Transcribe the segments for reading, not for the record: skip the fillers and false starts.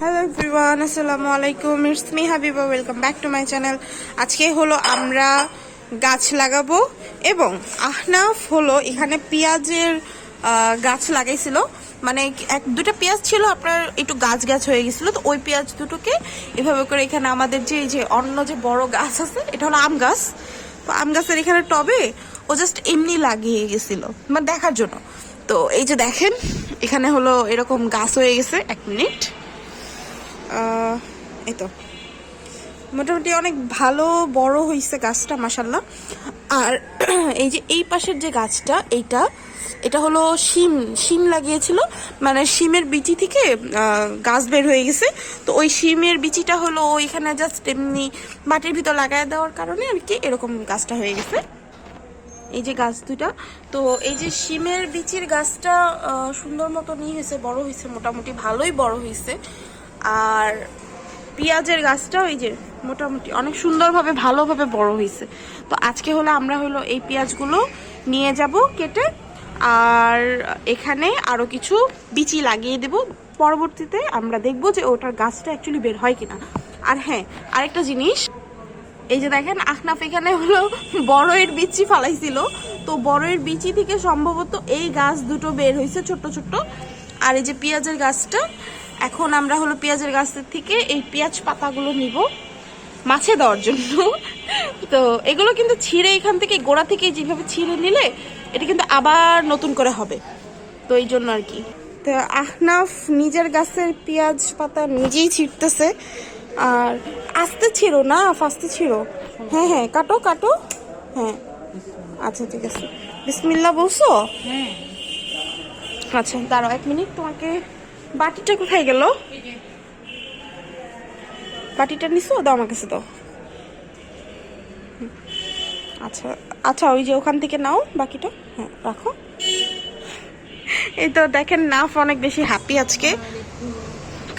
Hello everyone, আসসালামু আলাইকুম। It's me Habiba, welcome back to my channel. আজকে হলো আমরা গাছ লাগাবো এবং আহনাফ হলো এখানে পেঁয়াজের গাছ লাগাইছিল। মানে এক দুটা পেঁয়াজ ছিল আপনার একটু গাছ গাছ হয়ে গেছিল, তো ওই পেঁয়াজ দুটোকে এভাবে করে এখানে আমাদের যে অন্য যে বড় গাছ আছে, এটা হলো আম গাছ। তো আম গাছের এখানে টবে ও জাস্ট এমনি লাগিয়ে গেছিল মানে দেখার জন্য। তো এই যে দেখেন এখানে হলো এরকম গাছ হয়ে গেছে। এক মিনিট, এই তো মোটামুটি অনেক ভালো বড় হয়েছে গাছটা, মাশাল্লাহ। আর এই যে এই পাশের যে গাছটা, এটা হলো শিম লাগিয়েছিল, মানে শিমের বিচি থেকে গাছ বের হয়ে গেছে। তো ওই শিমের বিচিটা হলো ওইখানে জাস্ট এমনি মাটির ভিতর লাগাই দেওয়ার কারণে আর কি এরকম গাছটা হয়ে গেছে। এই যে গাছ দুটা, তো এই যে শিমের বিচির গাছটা সুন্দর মতো নিয়ে হয়েছে, বড় হয়েছে, মোটামুটি ভালোই বড় হয়েছে। আর পেঁয়াজের গাছটাও এই যে মোটামুটি অনেক সুন্দরভাবে ভালোভাবে বড় হয়েছে। তো আজকে হলো আমরা হলো এই পেঁয়াজগুলো নিয়ে যাব কেটে, আর এখানে আরো কিছু বিচি লাগিয়ে দেব। পরবর্তীতে আমরা দেখব যে ওটার গাছটা অ্যাকচুয়ালি বের হয় কিনা। আর হ্যাঁ, আরেকটা জিনিস, এই যে দেখেন আহনাফ এখানে হলো বড়ের বিচি ফালাইছিল, তো বড়ের বিচি থেকে সম্ভবত এই গাছ দুটো বের হয়েছে ছোট্ট ছোট্ট। আর এই যে পেঁয়াজের গাছটা, এখন আমরা হলো পেঁয়াজের গাছের থেকে এই পেঁয়াজ পাতাগুলো নিব মাছে দেওয়ার জন্য। তো এগুলো কিন্তু ছিঁড়ে এখান থেকে গোড়া থেকে যেভাবে ছিঁড়ে নিলে এটা কিন্তু আবার নতুন করে হবে, তো এই জন্য আর কি। তো আহনাফ নিজের গাছের পেঁয়াজ পাতা নিজেই ছিঁড়তেছে। আর আস্তে ছিঁড়ো না, ফাস্তে ছিঁড়ো। হ্যাঁ হ্যাঁ, কাটো কাটো। হ্যাঁ আচ্ছা ঠিক আছে, বিসমিল্লাহ বলছো? আচ্ছা দাঁড়াও এক মিনিট, তোমাকে বাটিটা কোথায় গেল? বাটিটা নিছো, দাও আমার কাছে দাও। আচ্ছা আচ্ছা, ওই যে ওখান থেকে নাও বাকিটা। হ্যাঁ রাখো। এই তো দেখেন নাফ অনেক বেশি হ্যাপি আজকে,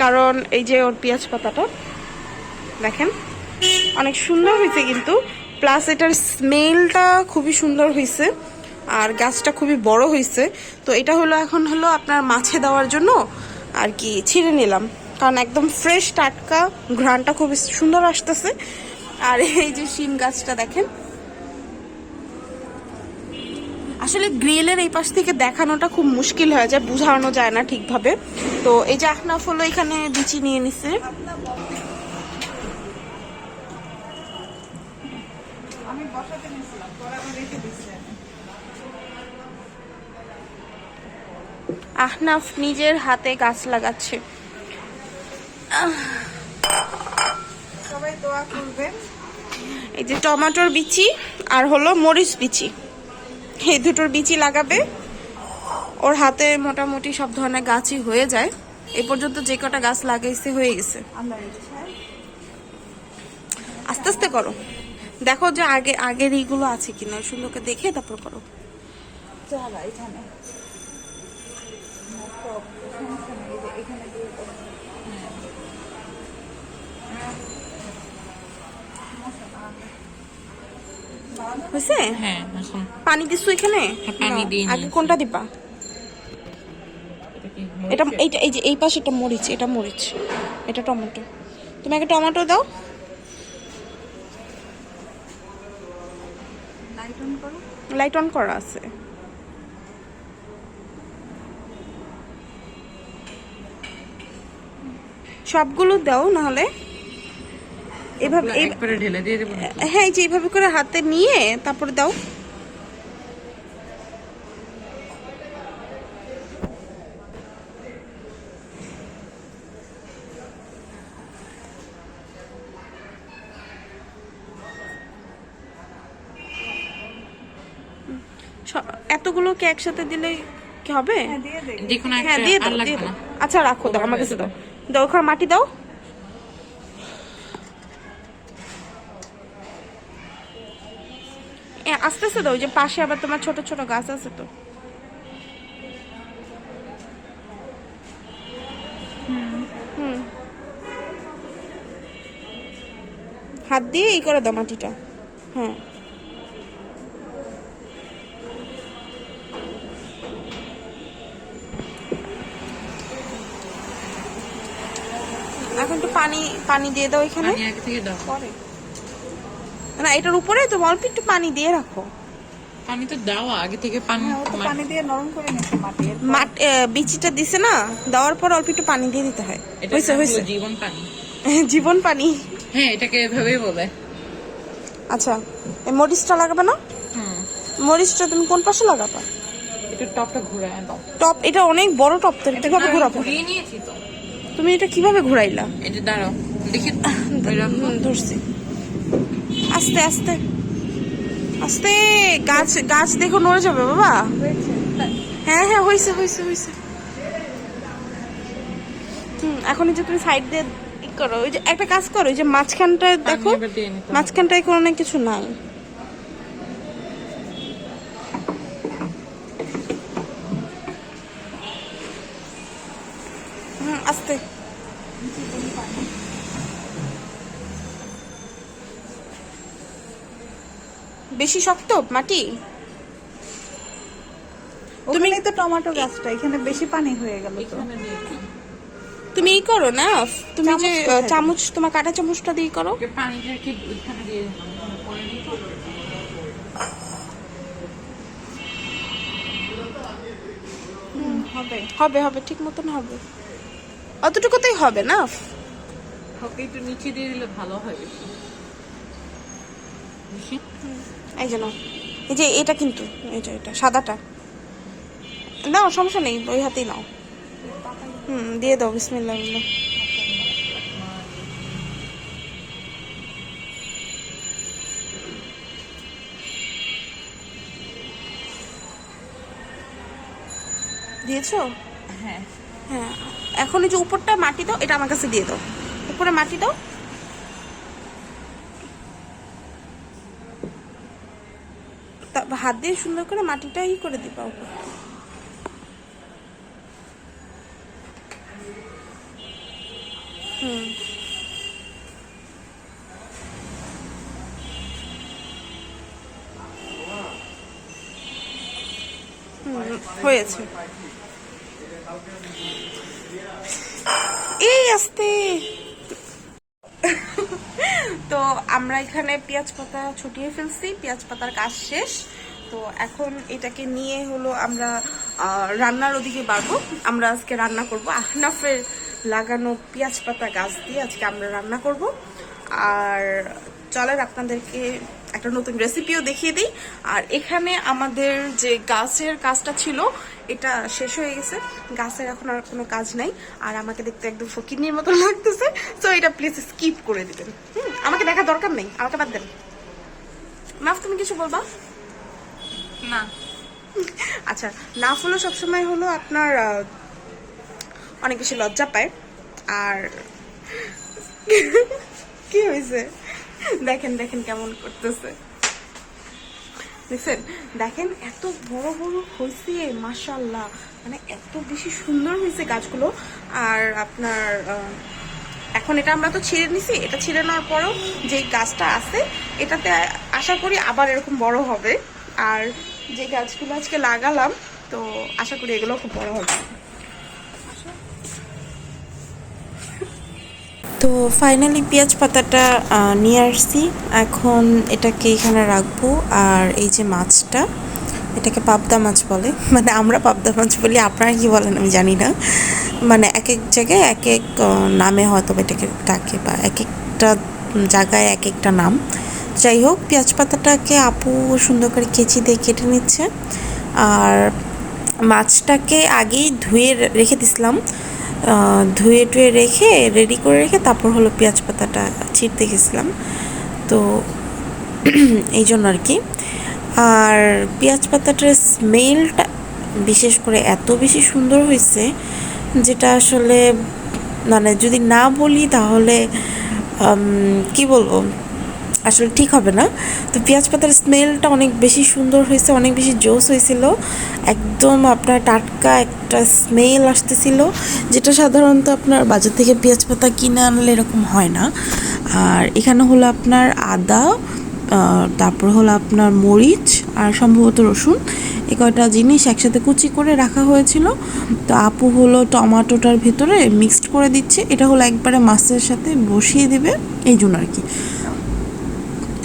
কারণ এই যে ওর পেঁয়াজ পাতাটা দেখেন অনেক সুন্দর হয়েছে কিন্তু, প্লাস এটার স্মেলটা খুবই সুন্দর হয়েছে, আর গাছটা খুবই বড় হয়েছে। তো এটা হলো এখন হলো আপনার মাছে দেওয়ার জন্য আর কি ছিঁড়ে নিলাম, কারণ একদম ফ্রেশ টাটকা, ঘ্রাণটা খুবই সুন্দর আসতেছে। আর এই যে শিম গাছটা দেখেন, আসলে গ্রিলের এই পাশ থেকে দেখানোটা খুব মুশকিল হয়ে যায়, বোঝানো যায় না ঠিকভাবে। তো এই যে আহনাফ হলো এখানে বিচি নিয়ে নিছে। আহনাফ নিজের হাতে গাছ লাগাচ্ছে। সবাই দোয়া করবেন। এই যে টমেটোর বিচি আর হলো মরিচ বিচি, এই দুটোর বিচি লাগাবে। ওর হাতে মোটামুটি সব ধরনের গাছই হয়ে যায়, এ পর্যন্ত যে কটা গাছ লাগাইছে হয়ে গেছে। আস্তে আস্তে করো, দেখো যে আগের এইগুলো আছে কিনা, সুন্দরকে দেখে তারপর করো। হয়েছে? হ্যাঁ, পানি দিছো এখানে? পানি দিই। আগে কোনটা দিবা? এটা এইটা, এই যে এই পাশে এটা মরিচ, এটা মরিচ, এটা টমেটো। তুমি আগে টমেটো দাও। লাইট অন করা আছে। সবগুলো দাও, নাহলে এভাবে একবারে ঢেলে দিয়ে দেব। হ্যাঁ, এই যে এইভাবে করে হাতে নিয়ে তারপর দাও। এতগুলোকে একসাথে দিলে কি হবে? দেখুন, হ্যাঁ দিয়ে দাও, দিয়ে দাও। আচ্ছা রাখো, দাও আমার কাছে দাও। দাও ওখানে মাটি দাও। আস্তে আস্তে দাও, যে পাশে আবার তোমার ছোট ছোট গাছ আছে তো। হুম, হাত দিয়ে এই করে দাও মাটিটা। হ্যাঁ এখন একটু পানি পানি দিয়ে দাও এখানে পানি আগে থেকে দাও। পরে না এটার উপরে তো অল্প একটু পানি দিয়ে রাখো। পানি তো দাও আগে থেকে, পানি পানি দিয়ে নরম করে নিচ্ছে মাটি। বিচিটা দিছে না, দেওয়ার পর অল্প একটু পানি দিয়ে দিতে হয়। এটা হয়েছে হয়েছে জীবন পানি। জীবন পানি। হ্যাঁ, এটাকে এভাবেই বলে। আচ্ছা, এই মরিচটা লাগাবে না? হুম, মরিচটা তুমি কোন পাশে লাগাবা? এটা টপটা ঘুরায় দাও। টপ এটা অনেক বড় টপ, তো কিভাবে ঘোরাবো? ঘুরিয়ে নিয়েছি তো। তুমি এটা কিভাবে ঘুরাইলা? এটা দাঁড়াও দেখি। ধরছি। আস্তে আস্তে আস্তে, গাছ গাছ দেখো নড়ে যাবে বাবা। হ্যাঁ হ্যাঁ হয়েছে হয়েছে হয়েছে। এখন এই যে তুমি সাইড দিয়ে করো, ওই যে একটা কাজ করো, ওই যে মাঝখানটায় দেখো, এবার দিয়ে নিতে হবে। মাঝখানটায় কোনো না কিছু নাই। আস্তে। বেশি শক্ত মাটি? তুমি তো টমেটো গাছটা এখানে বেশি পানি হয়ে গেল তো। এখানে দিয়ে দিই। তুমি ই করো না, তুমি যে চামচ কোথায়? চামচ, তোমার কাঁটা চামচটা দিয়ে করো। ওকে পানিটা কি ওইখানে দিয়ে দিলাম, ওখানে পরে দিই তো। হবে হবে হবে ঠিক মতন হবে, অতটুকুতেই হবে না। ওকে একটু নিচে দিয়ে দিলে ভালো হয় বেশি। বেশি? এই যে নাও, এই যে এটা কিন্তু এটা এটা সাদাটা নাও, সমস্যা নেই, ওই হাতেই নাও। দিয়ে দাও, বিসমিল্লাহ বলে। দিয়েছো? হ্যাঁ। হ্যাঁ, এখন এই যে উপরটা মাটি দাও, এটা আমার কাছে দিয়ে দাও, উপরে মাটি দাও। হাত দিয়ে সুন্দর করে মাটিটা ই করে দিবা উপর। হয়েছে। এই আস্তে। তো আমরা এখানে পেঁয়াজ পাতা ছুটিয়ে ফেলছি, পেঁয়াজ পাতার কাজ শেষ। তো এখন এটাকে নিয়ে হলো আমরা রান্নার ওদিকে বাড়বো। আমরা আজকে রান্না করব আহনাফের লাগানো পেঁয়াজ পাতা গাছ দিয়ে, আজকে আমরা রান্না করব। আর চলেন আপনাদেরকে একটা নতুন রেসিপিও দেখিয়ে দিই। আর এখানে আমাদের যে গাছের কাজটা ছিল এটা শেষ হয়ে গেছে, গাছের এখন আর কোনো কাজ নাই। আর আমাকে দেখতে একদম ফকিন্নির মতো লাগতেছে, তো এটা প্লিজ স্কিপ করে দিবেন। আমাকে দেখার দরকার নেই, আমাকে বাদ দেন। মাফ, তুমি কিছু বলবা? না। আচ্ছা, নাফ হলো সবসময় হলো আপনার অনেক বেশি লজ্জা পায়। আর কি হয়েছে দেখেন, দেখেন কেমন করতেছে, দেখছেন? দেখেন এত বড় বড় হয়েছে মাশাআল্লাহ, মানে এত বেশি সুন্দর হয়েছে গাছগুলো। আর আপনার এখন এটা আমরা তো ছিঁড়ে নিছি, এটা ছিঁড়ে নেওয়ার পরও যে গাছটা আছে এটাতে আশা করি আবার এরকম বড় হবে। আর যে গাছগুলো আজকে লাগালাম, তো আশা করি এগুলো খুব বড় হবে। তো ফাইনালি পেঁয়াজ পাতাটা নিয়ে আসছি, এখন এটাকে এখানে রাখবো। আর এই যে মাছটা, এটাকে পাবদা মাছ বলে, মানে আমরা পাবদা মাছ বলি, আপনারা কি বলেন আমি জানি না। মানে এক এক জায়গায় এক এক নামে হয়তো এটাকে ডাকে, বা এক একটা জায়গায় এক একটা নাম। যাই হোক, পেঁয়াজ পাতাটাকে আপু সুন্দর করে কেচি দিয়ে কেটে নিচ্ছে। আর মাছটাকে আগেই ধুয়ে রেখে দিছিলাম, ধুয়ে টুয়ে রেখে রেডি করে রেখে তারপর হলো পেঁয়াজ পাতাটা ছিঁড়তে গেছিলাম, তো এই জন্য আর কি। আর পেঁয়াজ পাতাটার স্মেলটা বিশেষ করে এত বেশি সুন্দর হয়েছে, যেটা আসলে মানে যদি না বলি তাহলে কি বলবো, আসলে ঠিক হবে না। তো পেঁয়াজ পাতার স্মেলটা অনেক বেশি সুন্দর হয়েছে, অনেক বেশি জোস হয়েছিল, একদম আপনার টাটকা একটা স্মেল আসতেছিল, যেটা সাধারণত আপনার বাজার থেকে পেঁয়াজ পাতা কিনে আনলে এরকম হয় না। আর এখানে হলো আপনার আদা, তারপর হলো আপনার মরিচ, আর সম্ভবত রসুন, এই কয়টা জিনিস একসাথে কুচি করে রাখা হয়েছিল। তো আপু হলো টমাটোটার ভিতরে মিক্সড করে দিচ্ছে, এটা হলো একবারে মাছের সাথে বসিয়ে দিবে, এই জন্য আর কি।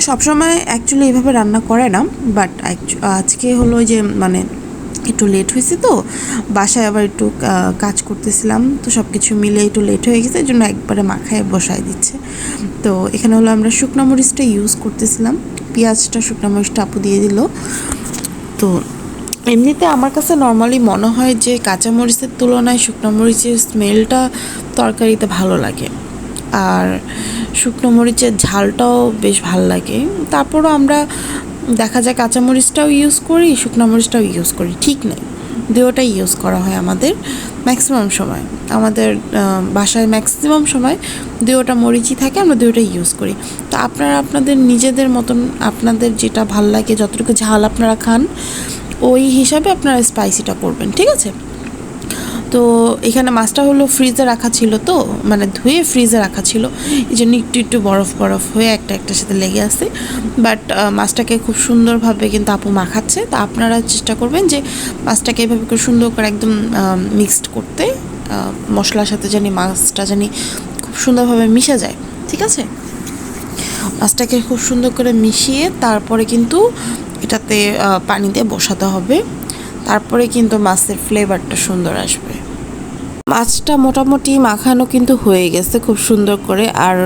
সবসময় অ্যাকচুয়ালি এইভাবে রান্না করে না, বাট আজকে হলো যে মানে একটু লেট হয়েছে, তো বাসায় আবার একটু কাজ করতেছিলাম, তো সব কিছু মিলে একটু লেট হয়ে গেছে, এই জন্য একবারে মাখায় বসায় দিচ্ছে। তো এখানে হলো আমরা শুকনো মরিচটা ইউজ করতেছিলাম, পেঁয়াজটা শুকনো মরিচটা আপু দিয়ে দিল। তো এমনিতে আমার কাছে নর্মালি মনে হয় যে কাঁচামরিচের তুলনায় শুকনো মরিচের স্মেলটা তরকারিতে ভালো লাগে, আর শুকনো মরিচের ঝালটাও বেশ ভালো লাগে। তারপরও আমরা দেখা যায় কাঁচামরিচটাও ইউজ করি, শুকনো মরিচটাও ইউজ করি, ঠিক নেই, দুটোটাই ইউজ করা হয় আমাদের ম্যাক্সিমাম সময়। আমাদের বাসায় ম্যাক্সিমাম সময় দুটোটা মরিচই থাকে, আমরা দুটোটাই ইউজ করি। তো আপনারা আপনাদের নিজেদের মতন আপনাদের যেটা ভাল লাগে, যতটুকু ঝাল আপনারা খান ওই হিসাবে আপনারা স্পাইসিটা করবেন, ঠিক আছে। তো এখানে মাছটা হলো ফ্রিজে রাখা ছিল, তো মানে ধুয়ে ফ্রিজে রাখা ছিল, এই জন্য একটু একটু বরফ বরফ হয়ে একটার সাথে লেগে আসে। বাট মাছটাকে খুব সুন্দরভাবে কিন্তু আপু মাখাচ্ছে। তো আপনারা চেষ্টা করবেন যে মাছটাকে এভাবে করে সুন্দর করে একদম মিক্সড করতে, মশলার সাথে জানি মাছটা জানি খুব সুন্দরভাবে মিশে যায়, ঠিক আছে। মাছটাকে খুব সুন্দর করে মিশিয়ে তারপরে কিন্তু এটাতে পানি দিয়ে বসাতে হবে, তারপরে কিন্তু মাছের ফ্লেভারটা সুন্দর আসবে। মাছটা মোটামুটি মাখানো কিন্তু হয়ে গেছে খুব সুন্দর করে। আর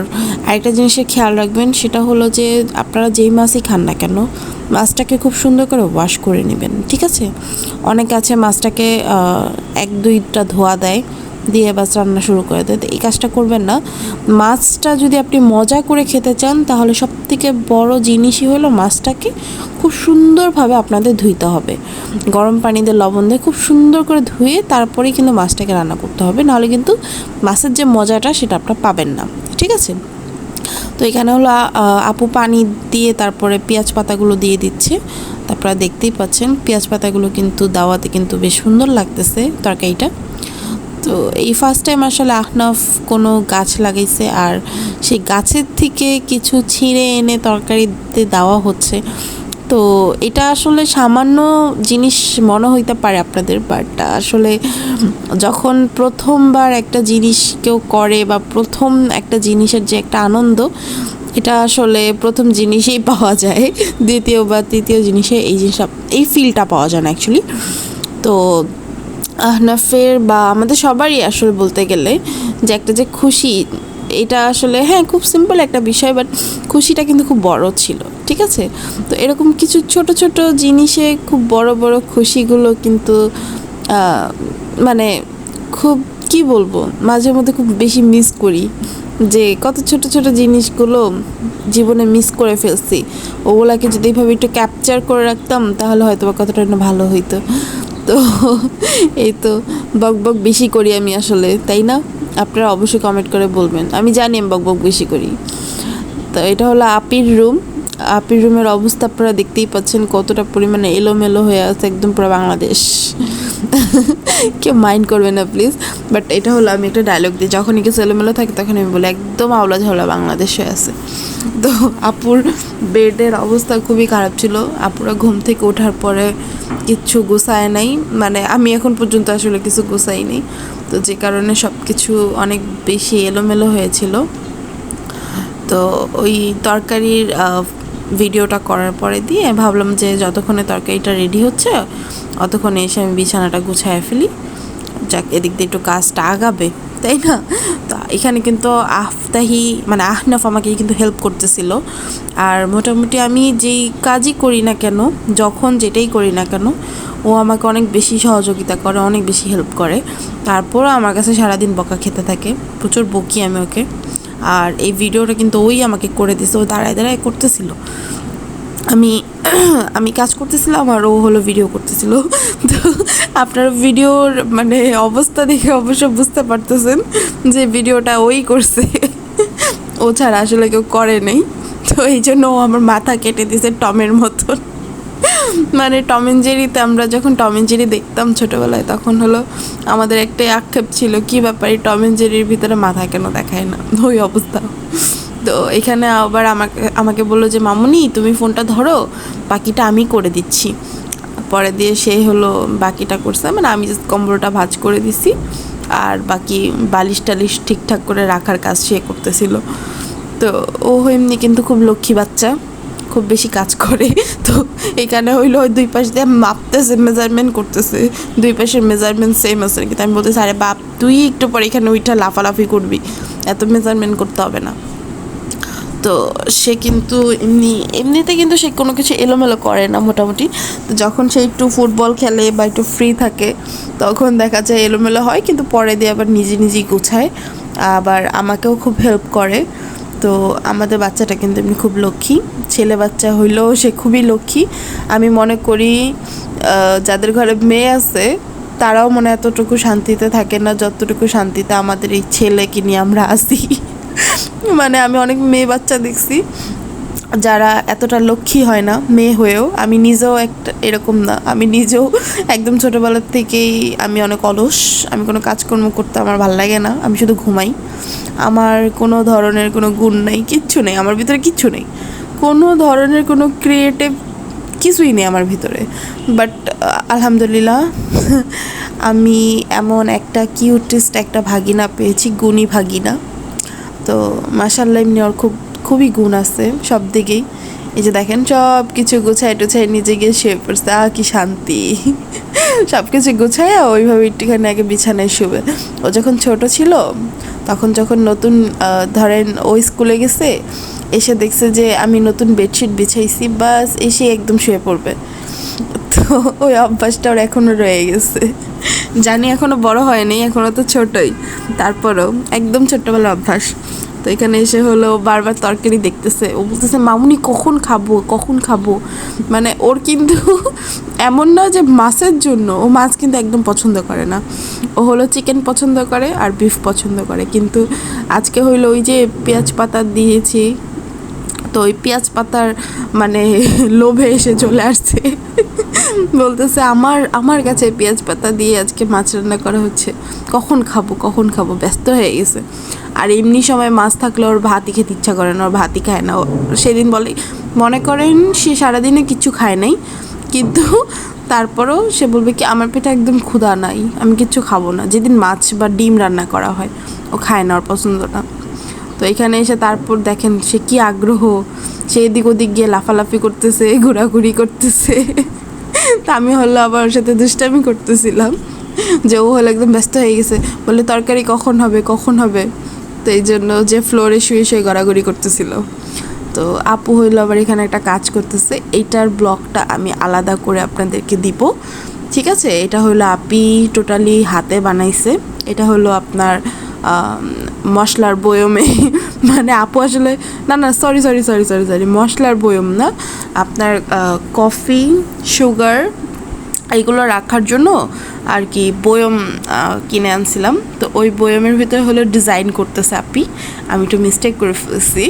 আরেকটা জিনিসের খেয়াল রাখবেন, সেটা হলো যে আপনারা যেই মাছই খান না কেন মাছটাকে খুব সুন্দর করে ওয়াশ করে নেবেন, ঠিক আছে। অনেকে আছে মাছটাকে 1-2টা ধোয়া দেয়, দিয়ে বাস রান্না শুরু করে দেয়, তো এই কাজটা করবেন না। মাছটা যদি আপনি মজা করে খেতে চান তাহলে সবথেকে বড় জিনিসই হলো মাছটাকে খুব সুন্দরভাবে আপনাদের ধুইতে হবে, গরম পানি দিয়ে লবণ দিয়ে খুব সুন্দর করে ধুয়ে তারপরেই কিন্তু মাছটাকে রান্না করতে হবে, নাহলে কিন্তু মাছের যে মজাটা সেটা আপনারা পাবেন না, ঠিক আছে। তো এখানে হলো আপু পানি দিয়ে তারপরে পেঁয়াজ পাতাগুলো দিয়ে দিচ্ছে। তারপরে দেখতেই পাচ্ছেন পেঁয়াজ পাতাগুলো কিন্তু দাওয়াতে কিন্তু বেশ সুন্দর লাগতেছে তরকারিটা। তো এই ফার্স্ট টাইম আসলে আহনাফ কোনো গাছ লাগাইছে, আর সেই গাছের থেকে কিছু ছিঁড়ে এনে তরকারিতে দেওয়া হচ্ছে। তো এটা আসলে সামান্য জিনিস মনে হইতে পারে আপনাদের, বাট আসলে যখন প্রথমবার একটা জিনিস কেউ করে বা প্রথম একটা জিনিসের যে একটা আনন্দ, এটা আসলে প্রথম জিনিসেই পাওয়া যায়, দ্বিতীয় বা তৃতীয় জিনিসে এই জিনিসটা এই ফিলটা পাওয়া যায় না অ্যাকচুয়ালি। তো আহনাফের বা আমাদের সবারই আসলে বলতে গেলে যে একটা যে খুশি, এটা আসলে হ্যাঁ খুব সিম্পল একটা বিষয়, বাট খুশিটা কিন্তু খুব বড় ছিল, ঠিক আছে। তো এরকম কিছু ছোট ছোট জিনিসে খুব বড় বড় খুশিগুলো কিন্তু মানে খুব কি বলবো, মাঝে মধ্যে খুব বেশি মিস করি, যে কত ছোট ছোট জিনিসগুলো জীবনে মিস করে ফেলছি, ওগুলাকে যদি এইভাবে একটু ক্যাপচার করে রাখতাম তাহলে হয়তো বা কতটা ভালো হইতো। তো এই তো বক বক বেশি করি আমি আসলে, তাই না? আপনারা অবশ্যই কমেন্ট করে বলবেন, আমি জানি আমি বক বক বেশি করি। তো এটা হলো আপির রুম, আপির রুমের অবস্থা আপনারা দেখতেই পাচ্ছেন কতটা পরিমাণে এলোমেলো হয়ে আছে, একদম পুরো বাংলাদেশ। কেউ মাইন্ড করবে না প্লিজ, বাট এটা হলো আমি একটা ডায়লগ দিই, যখনই কিছু এলোমেলো থাকে তখন আমি বলি একদম আওলা ঝাওলা বাংলাদেশ হয়ে আছে। তো আপুর বেডের অবস্থা খুবই খারাপ ছিল, আপুরা ঘুম থেকে ওঠার পরে কিচ্ছু গোছায় নাই, মানে আমি এখন পর্যন্ত আসলে কিছু গোছাইনি, তো যে কারণে সব কিছু অনেক বেশি এলোমেলো হয়েছিল। তো ওই তরকারির ভিডিওটা করার পরে দিয়ে ভাবলাম যে যতক্ষণে তরকারিটা রেডি হচ্ছে অতক্ষণে এসে আমি বিছানাটা গুছায় ফেলি, যাক এদিক দিয়ে একটু কাজটা আগাবে, তাই না? তো এখানে কিন্তু আফতাহি মানে আহনাফ আমাকে কিন্তু হেল্প করতেছিল। আর মোটামুটি আমি যেই কাজই করি না কেন, যখন যেটাই করি না কেন, ও আমাকে অনেক বেশি সহযোগিতা করে, অনেক বেশি হেল্প করে। তারপরও আমার কাছে সারাদিন বকা খেতে থাকে, প্রচুর বকি আমি ওকে। আর এই ভিডিওটা কিন্তু ওই আমাকে করে দিছে, ও দাঁড়ায় দাঁড়ায় করতেছিল, আমি কাজ করতেছিলাম আর ও হলো ভিডিও করতেছিল। তো আপনারা ভিডিওর মানে অবস্থা দেখে অবশ্য বুঝতে পারতেছেন যে ভিডিওটা ওই করছে, ও ছাড়া আসলে কেউ করে নেই। তো এই জন্য ও আমার মাথা কেটে দিয়েছে টমের মতন। মানে টম এন্ড জেরিতে আমরা যখন টম এন্ড জেরি দেখতাম ছোটোবেলায়, তখন হলো আমাদের একটাই আক্ষেপ ছিল, কী ব্যাপারে টম এন্ড জেরির ভিতরে মাথা কেন দেখায় না, ওই অবস্থা। তো এখানে আবার আমাকে বললো যে মামুনি তুমি ফোনটা ধরো, বাকিটা আমি করে দিচ্ছি। পরে দিয়ে সে হলো বাকিটা করছে, মানে আমি জাস্ট কম্বলটা ভাঁজ করে দিছি, আর বাকি বালিশ টালিশ ঠিকঠাক করে রাখার কাজ সে করতেছিল। তো ও এমনি কিন্তু খুব লক্ষ্মী বাচ্চা, খুব বেশি কাজ করে। তো এখানে হইলো ওই দুই পাশ দিয়ে মাপতেছে, মেজারমেন্ট করতেছে, দুই পাশের মেজারমেন্ট সেম আছে, কিন্তু আমি বলতেছি আরে বাপ তুই একটু পরে এখানে ওইটা লাফালাফি করবি, এত মেজারমেন্ট করতে হবে না। তো সে কিন্তু এমনিতে কিন্তু সে কোনো কিছু এলোমেলো করে না মোটামুটি। তো যখন সে একটু ফুটবল খেলে বা একটু ফ্রি থাকে তখন দেখা যায় এলোমেলো হয়, কিন্তু পরে দিয়ে আবার নিজেই গুছায়, আবার আমাকেও খুব হেল্প করে। তো আমাদের বাচ্চাটা কিন্তু এমনি খুব লক্ষ্মী, ছেলে বাচ্চা হইলেও সে খুবই লক্ষ্মী। আমি মনে করি যাদের ঘরে মেয়ে আছে তারাও মনে এতটুকু শান্তিতে থাকে না যতটুকু শান্তিতে আমাদের এই ছেলেকে নিয়ে আমরা আসি। মানে আমি অনেক মেয়ে বাচ্চা দেখছি যারা এতটা লক্ষ্মী হয় না মেয়ে হয়েও। আমি নিজেও একটা এরকম না, আমি নিজেও একদম ছোটোবেলার থেকেই আমি অনেক অলস, আমি কোনো কাজকর্ম করতে আমার ভালো লাগে না, আমি শুধু ঘুমাই। আমার কোনো ধরনের কোনো গুণ নেই, কিচ্ছু নেই আমার ভিতরে, কিচ্ছু নেই, কোনো ধরনের কোনো ক্রিয়েটিভ কিছুই নেই আমার ভিতরে। বাট আলহামদুলিল্লাহ আমি এমন একটা কিউটেস্ট একটা ভাগিনা পেয়েছি, গুণী ভাগিনা। তো মাশাআল্লাহ এমনি ওর খুবই গুণ আছে সব দিকেই। এই যে দেখেন সব কিছু গুছাই টুছাই নিজে গিয়ে শুয়ে পড়ছে, কি শান্তি। সব কিছু গুছায় ওইভাবে একটুখানি আগে বিছানায় শুবে। ও যখন ছোট ছিল তখন যখন নতুন ধরেন ও স্কুলে গেছে, এসে দেখছে যে আমি নতুন বেডশিট বিছাইছি, বাস এসে একদম শুয়ে পড়বে। তো ওই অভ্যাসটা ওর এখনও রয়ে গেছে। জানি এখনও বড় হয়নি, এখনও তো ছোটই, তারপরেও একদম ছোট্টবেলার অভ্যাস। তো এখানে এসে হলো বারবার তরকারি দেখতেছে, ও বলতেছে মামুনি কখন খাবো কখন খাবো। মানে ওর কিন্তু এমন না যে মাছের জন্য, ও মাছ কিন্তু একদম পছন্দ করে না, ও হলো চিকেন পছন্দ করে আর বিফ পছন্দ করে। কিন্তু আজকে হইলো ওই যে পেঁয়াজ পাতা দিয়েছি, তো ওই পেঁয়াজ পাতার মানে লোভে এসে চলে আসছে, বলতেছে আমার কাছে পেঁয়াজ পাতা দিয়ে আজকে মাছ রান্না করা হচ্ছে, কখন খাবো, ব্যস্ত হয়ে গেছে। আর এমনি সময় মাছ থাকলে ওর ভাতই খেতে ইচ্ছা করে না, ওর ভাতই খায় না। সেদিন মনে করেন সে সারাদিনে কিছু খায় নাই, কিন্তু তারপরেও সে বলবে কি আমার পেটে একদম ক্ষুধা নাই, আমি কিচ্ছু খাবো না। যেদিন মাছ বা ডিম রান্না করা হয় ও খায় না, ওর পছন্দ না। তো এখানে এসে তারপর দেখেন সে কি আগ্রহ, সে এদিক ওদিক গিয়ে লাফালাফি করতেছে, ঘোরাঘুরি করতেছে। তা আমি হলো আবার ওর সাথে দুষ্টামি করতেছিলাম, যে ও হলো একদম ব্যস্ত হয়ে গেছে, বলে তরকারি কখন হবে। তো এই জন্য যে ফ্লোরে শুয়ে গড়াগড়ি করতেছিল। তো আপু হইলো আবার এখানে একটা কাজ করতেছে, এইটার ব্লগটা আমি আলাদা করে আপনাদেরকে দিব, ঠিক আছে? এটা হলো আপি টোটালি হাতে বানাইছে, এটা হলো আপনার মশলার বয়মে, মানে আপু আসলে না সরি মশলার বয়ম না, আপনার কফি সুগার এইগুলো রাখার জন্য আর কি বয়ম কিনে আনছিলাম। তো ওই বয়মের ভিতরে হলো ডিজাইন করতেছে আপি, আমি একটু মিস্টেক করে ফেলছি।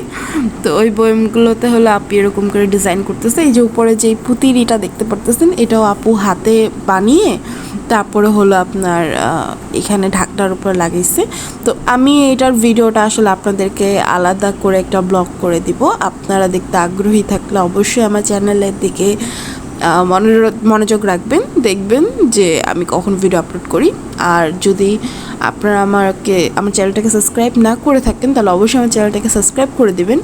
তো ওই বয়মগুলোতে হলো আপি এরকম করে ডিজাইন করতেছে। এই যে উপরে যে পুঁতিরিটা দেখতে পারতেছেন, এটাও আপু হাতে বানিয়ে তারপরে হলো আপনার এখানে ঢাকনার উপর লাগাইছে। তো আমি এটার ভিডিওটা আসলে আপনাদেরকে আলাদা করে একটা ব্লগ করে দিব, আপনারা দেখতে আগ্রহী থাকলে অবশ্যই আমার চ্যানেলের দিকে মনোযোগ রাখবেন, দেখবেন যে আমি কখন ভিডিও আপলোড করি। আর যদি আপনারা আমার চ্যানেলটাকে সাবস্ক্রাইব না করে থাকেন তাহলে অবশ্যই আমার চ্যানেলটাকে সাবস্ক্রাইব করে দিবেন,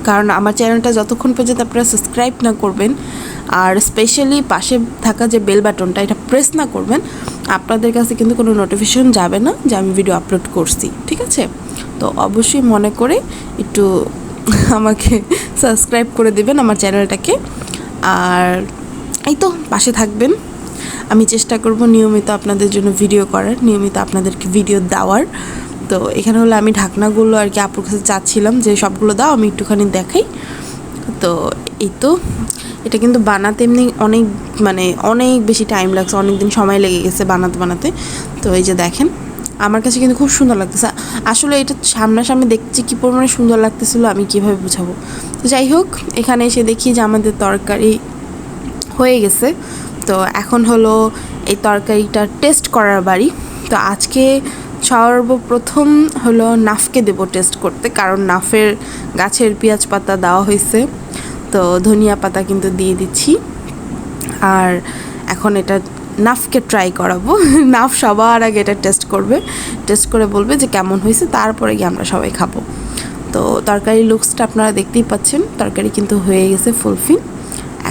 কারণ আমার চ্যানেলটা যতক্ষণ পর্যন্ত আপনারা সাবস্ক্রাইব না করবেন আর স্পেশালি পাশে থাকা যে বেল বাটনটা এটা প্রেস না করবেন, আপনাদের কাছে কিন্তু কোনো নোটিফিকেশন যাবে না যে আমি ভিডিও আপলোড করছি, ঠিক আছে? তো অবশ্যই মনে করে একটু আমাকে সাবস্ক্রাইব করে দিবেন আমার চ্যানেলটাকে। আর এই তো পাশে থাকবেন, আমি চেষ্টা করব নিয়মিত আপনাদের জন্য ভিডিও করার, নিয়মিত আপনাদেরকে ভিডিও দেওয়ার। তো এখানে হলো আমি ঢাকনাগুলো আর কি আপুর কাছে চাচ্ছিলাম যে সবগুলো দাও, আমি একটুখানি দেখাই। তো এই তো এটা কিন্তু বানাতে এমনি অনেক বেশি টাইম লাগছে, অনেক দিন সময় লেগে গেছে বানাতে। তো এই যে দেখেন আমার কাছে কিন্তু খুব সুন্দর লাগতেছে, আসলে এটা সামনাসামনি দেখছি কী পরিমাণে সুন্দর লাগতেছিলো আমি কীভাবে বোঝাবো। তো যাই হোক, এখানে এসে দেখি যে আমাদের তরকারি হয়ে গেছে। তো এখন হলো এই তরকারিটা টেস্ট করার বাড়ি। তো আজকে সর্বপ্রথম হলো নাফকে দেব টেস্ট করতে, কারণ নাফের গাছের পেঁয়াজ পাতা দেওয়া হয়েছে, তো ধনিয়া পাতা কিন্তু দিয়ে দিচ্ছি। আর এখন এটা নাফকে ট্রাই করাবো। নাফ সবার আগে এটা টেস্ট করবে, টেস্ট করে বলবে যে কেমন হয়েছে, তারপরে গিয়ে আমরা সবাই খাবো। তো তরকারি লুকসটা আপনারা দেখতেই পাচ্ছেন, তরকারি কিন্তু হয়ে গেছে ফুলফিল।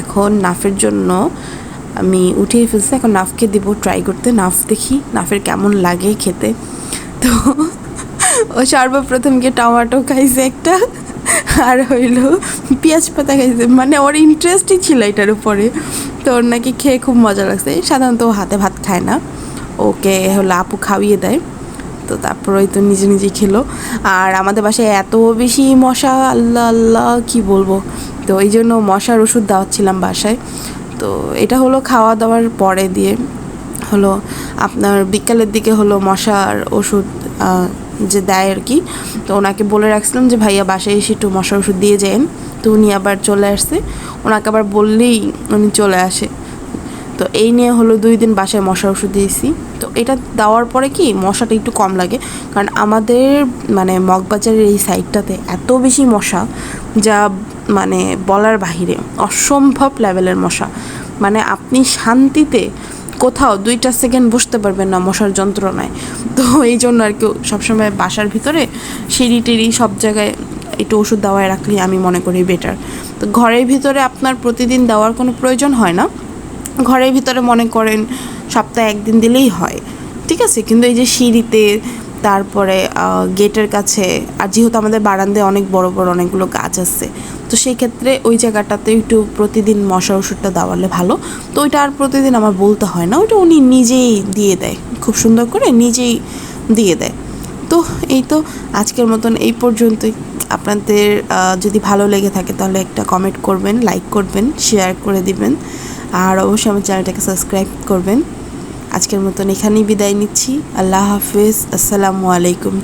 এখন নাফের জন্য আমি উঠিয়ে ফেলছি, এখন নাফকে দিব ট্রাই করতে, নাফ দেখি নাফের কেমন লাগে খেতে। তো ও সর্বপ্রথম গিয়ে টমেটো খাইছে একটা, আর হইলো পেঁয়াজ পাতা খাইছে, মানে ওর ইন্টারেস্টই ছিল এটার উপরে। তো ওর নাকি খেয়ে খুব মজা লাগছে। সাধারণত ও হাতে ভাত খায় না, ওকে হলো আপু খাইয়ে দেয়। তো তারপর ওই তো নিজে নিজে খেলো। আর আমাদের বাসায় এত বেশি মশা, আল্লাহ আল্লাহ কি বলবো। তো এই জন্য মশার ওষুধ দেওয়াচ্ছিলাম বাসায়। তো এটা হলো খাওয়া দাওয়ার পরে দিয়ে হলো আপনার বিকালের দিকে হলো মশার ওষুধ যে দেয় আর কি। তো ওনাকে বলে রাখছিলাম যে ভাইয়া বাসায় এসে একটু মশার ওষুধ দিয়ে যান। তো উনি আবার চলে আসছে, ওনাকে আবার বললেই উনি চলে আসে। তো এই নিয়ে হলো 2 দিন বাসায় মশার ওষুধ দিয়েছি। তো এটা দেওয়ার পরে কি মশাটা একটু কম লাগে, কারণ আমাদের মানে মগবাজারের এই সাইডটাতে এত বেশি মশা যা মানে বলার বাহিরে, অসম্ভব লেভেলের মশা। মানে আপনি শান্তিতে কোথাও 2টা সেকেন্ড বসতে পারবেন না মশার যন্ত্রণায়। তো এই জন্য আর কি সবসময় বাসার ভিতরে সিঁড়ি টিড়ি সব জায়গায় একটু ওষুধ দেওয়ায় রাখলে আমি মনে করি বেটার। তো ঘরের ভিতরে আপনার প্রতিদিন দেওয়ার কোনো প্রয়োজন হয় না, ঘরের ভিতরে মনে করেন সপ্তাহে 1 দিন দিলেই হয়, ঠিক আছে। কিন্তু এই যে সিঁড়িতে, তারপরে গেটের কাছে, আর যেহেতু আমাদের বারান্দায় অনেক বড় বড় অনেকগুলো গাছ আছে, তো সেই ক্ষেত্রে ওই জায়গাটাতে একটু প্রতিদিন মশার ওষুধটা দেওয়ালে ভালো। তো ওইটা আর প্রতিদিন আমার বলতে হয় না, ওইটা উনি নিজেই দিয়ে দেয়, খুব সুন্দর করে নিজেই দিয়ে দেয়। তো এই তো আজকের মতন এই পর্যন্তই। আপনাদের যদি ভালো লেগে থাকে তাহলে একটা কমেন্ট করবেন, লাইক করবেন, শেয়ার করে দিবেন, আর অবশ্যই আমার চ্যানেলটাকে সাবস্ক্রাইব করবেন। আজকের মতন এখানেই বিদায় নিচ্ছি। আল্লাহ হাফিজ, আসসালামু আলাইকুম।